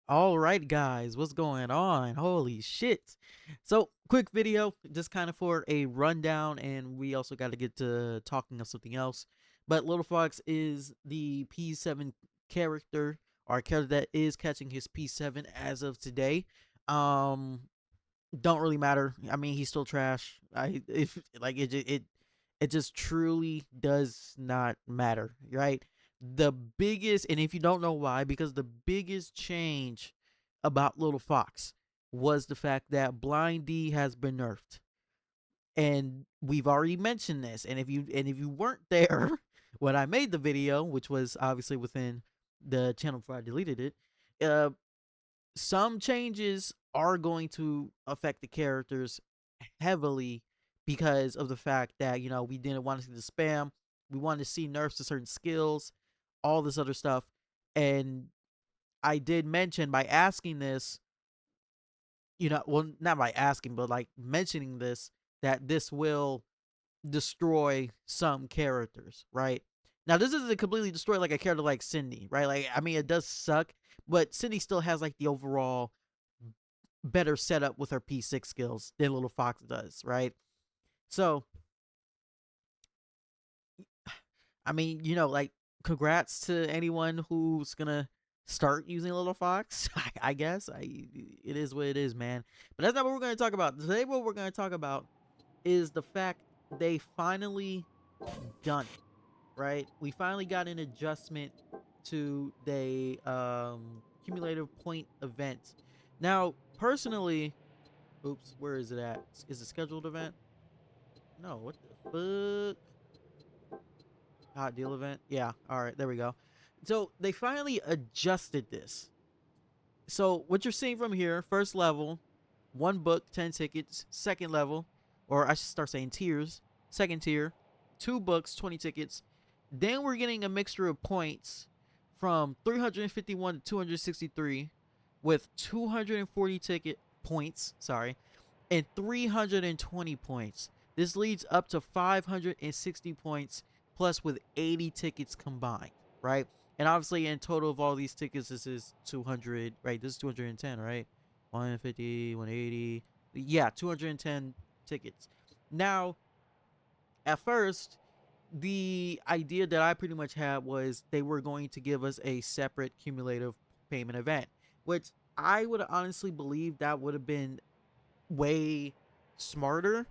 All right, guys, what's going on? Holy shit. So, quick video, just kind of for a rundown, and we also got to get to talking of something else. But Little Fox is the P7 character, or character that is catching his P7 as of today. Um, don't really matter. I mean, he's still trash. I if like it just truly does not matter, right? The biggest, and if you don't know why, because the biggest change about Little Fox was the fact that Blind D has been nerfed. And we've already mentioned this. And if you weren't there when I made the video, which was obviously within the channel before I deleted it, uh some changes are going to affect the characters heavily because of the fact that we didn't want to see the spam. We wanted to see nerfs to certain skills, all this other stuff. And I did mention by asking this, well, not by asking, but like mentioning this, that this will destroy some characters, right? Now, this isn't completely destroy like a character like Cindy, right? Like, I mean, it does suck, but Cindy still has like the overall better setup with her P6 skills than Little Fox does, right? So, I mean, like, congrats to anyone who's gonna start using Little Fox. I guess it is what it is, man. But that's not what we're gonna talk about today. What we're gonna talk about is the fact they finally done it, right? We finally got an adjustment to the cumulative point event. Now, personally, oops, where is it at? Is it scheduled event? No, what the fuck? Hot deal event? Yeah, all right, there we go. So they finally adjusted this. So what you're seeing from here, first level, one book, 10 tickets. Second level, or I should start saying tiers. Second tier, two books, 20 tickets. Then we're getting a mixture of points from 351 to 263 with 240 ticket points, sorry, and 320 points. This leads up to 560 points plus with 80 tickets combined, right? And obviously, in total of all these tickets, this is 200, right? This is 210, right? 150, 180. Yeah, 210 tickets. Now, at first, the idea that I pretty much had was they were going to give us a separate cumulative payment event, which I would honestly believe that would have been way smarter.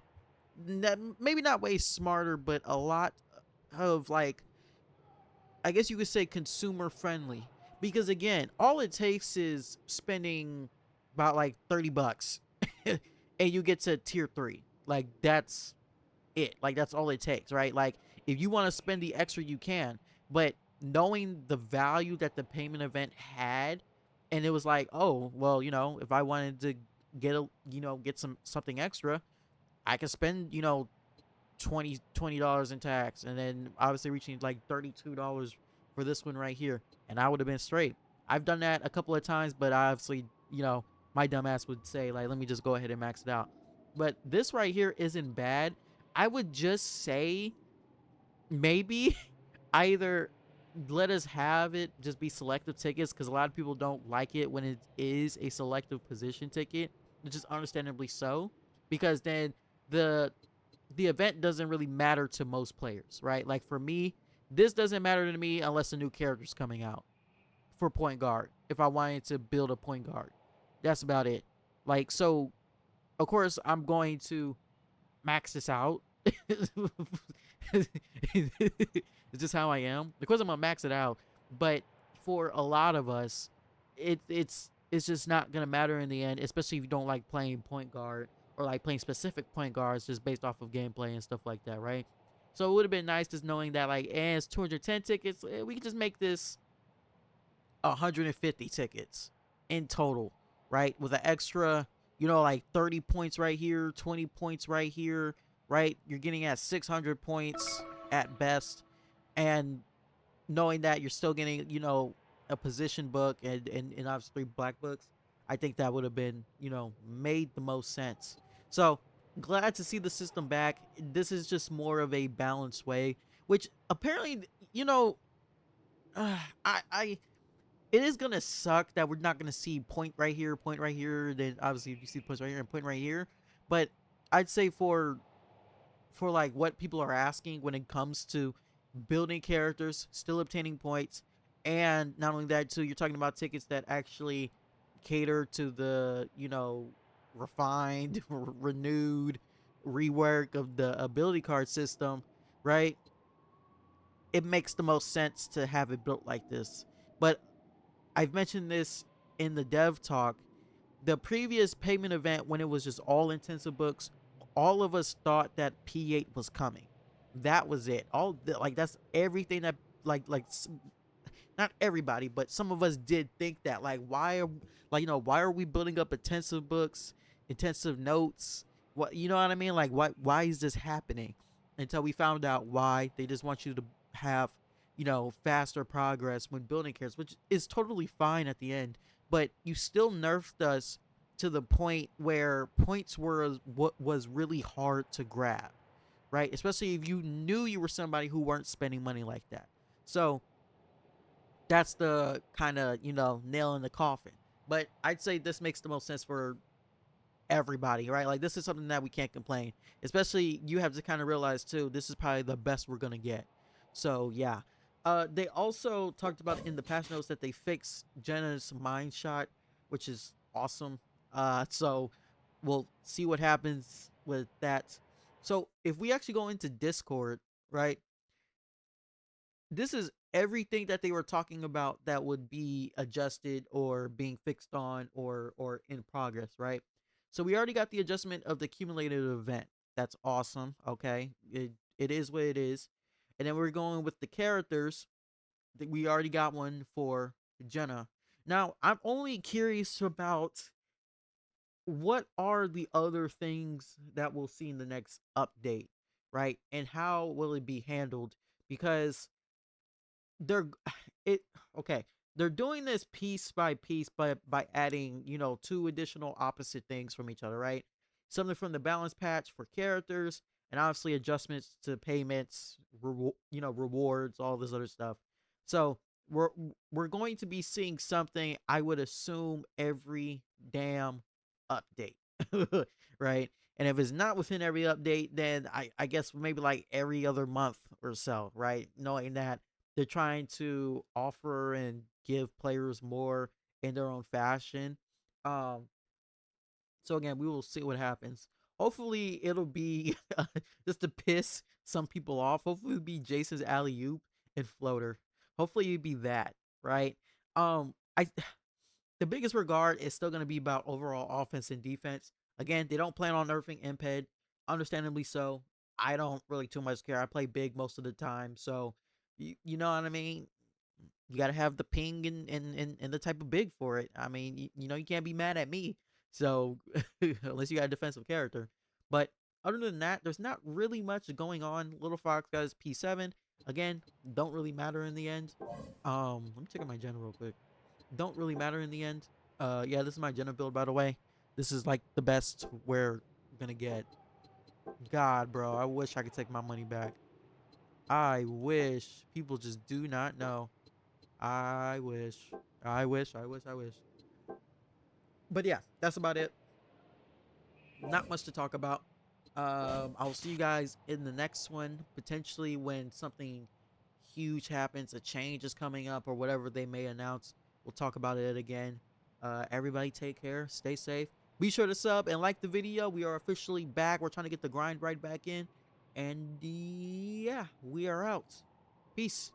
Maybe not way smarter, but a lot of like, I guess you could say consumer friendly. Because again, all it takes is spending about like $30 and you get to tier 3. Like that's it. Like that's all it takes, right? Like if you want to spend the extra you can, but knowing the value that the payment event had, and it was like, oh, well, if I wanted to get something extra, I could spend, $20 in tax, and then obviously reaching like $32 for this one right here, and I would have been straight. I've done that a couple of times, but obviously, my dumbass would say like, let me just go ahead and max it out. But this right here isn't bad. I would just say maybe either let us have it just be selective tickets, because a lot of people don't like it when it is a selective position ticket, which is understandably so, because then the the event doesn't really matter to most players, right? Like for me, this doesn't matter to me unless a new character's coming out for point guard. If I wanted to build a point guard, that's about it. Like, so of course I'm going to max this out. It's just how I am. Of course I'm gonna max it out, but for a lot of us, it's just not gonna matter in the end, especially if you don't like playing point guard or like playing specific point guards just based off of gameplay and stuff like that, right? So it would have been nice just knowing that like, it's 210 tickets. We could just make this 150 tickets in total, right? With an extra, like 30 points right here, 20 points right here, right? You're getting at 600 points at best. And knowing that you're still getting, a position book and obviously black books, I think that would have been, made the most sense. So glad to see the system back. This is just more of a balanced way, which apparently, I it is gonna suck that we're not gonna see point right here. Then obviously you see points right here and point right here. But I'd say for like what people are asking when it comes to building characters, still obtaining points, and not only that too, you're talking about tickets that actually cater to the refined, renewed rework of the ability card system, right? It makes the most sense to have it built like this. But I've mentioned this in the dev talk. The previous payment event, when it was just all intensive books, all of us thought that P8 was coming. That was it. Like that's everything that like not everybody, but some of us did think that. Like, why are we building up intensive books, intensive notes? What, you know what I mean? Like, why is this happening? Until we found out why. They just want you to have faster progress when building characters, which is totally fine at the end. But you still nerfed us to the point where points were what was really hard to grab, right? Especially if you knew you were somebody who weren't spending money like that. So that's the kind of nail in the coffin. But I'd say this makes the most sense for everybody, right? Like, this is something that we can't complain. Especially, you have to kind of realize too, this is probably the best we're gonna get. So yeah. They also talked about in the patch notes that they fixed Jenna's mind shot, which is awesome. So we'll see what happens with that. So if we actually go into Discord, right? This is everything that they were talking about that would be adjusted or being fixed on or in progress, right? So we already got the adjustment of the accumulated event. That's awesome. Okay, it is what it is. And then we're going with the characters. We already got one for Jenna. Now I'm only curious about what are the other things that we'll see in the next update, right? And how will it be handled? Because they're it okay, they're doing this piece by piece by adding two additional opposite things from each other, right? Something from the balance patch for characters, and obviously adjustments to payments, rewards, all this other stuff. So we're we're going to be seeing something, I would assume, every damn update. Right? And if it's not within every update, then I guess maybe like every other month or so, right? Knowing that they're trying to offer and give players more in their own fashion. Um, so again, we will see what happens. Hopefully, it'll be just to piss some people off. Hopefully, it'll be Jason's alley oop and floater. Hopefully, it'll be that, right? I the biggest regard is still going to be about overall offense and defense. Again, they don't plan on nerfing Imped, understandably so. I don't really too much care. I play big most of the time, so you know what I mean. You got to have the ping and the type of big for it. I mean, you can't be mad at me. So unless you got a defensive character, but other than that, there's not really much going on. Little Fox guys P7 again don't really matter in the end. Let me check out my gen real quick. Don't really matter in the end. Yeah, this is my Jenna build, by the way. This is like the best we're gonna get. God, bro, I wish I could take my money back. I wish. People just do not know. I wish. I wish. I wish. I wish. But yeah, that's about it. Not much to talk about. I'll see you guys in the next one. Potentially when something huge happens, a change is coming up, or whatever they may announce. We'll talk about it again. Everybody take care. Stay safe. Be sure to sub and like the video. We are officially back. We're trying to get the grind right back in. And yeah, we are out. Peace.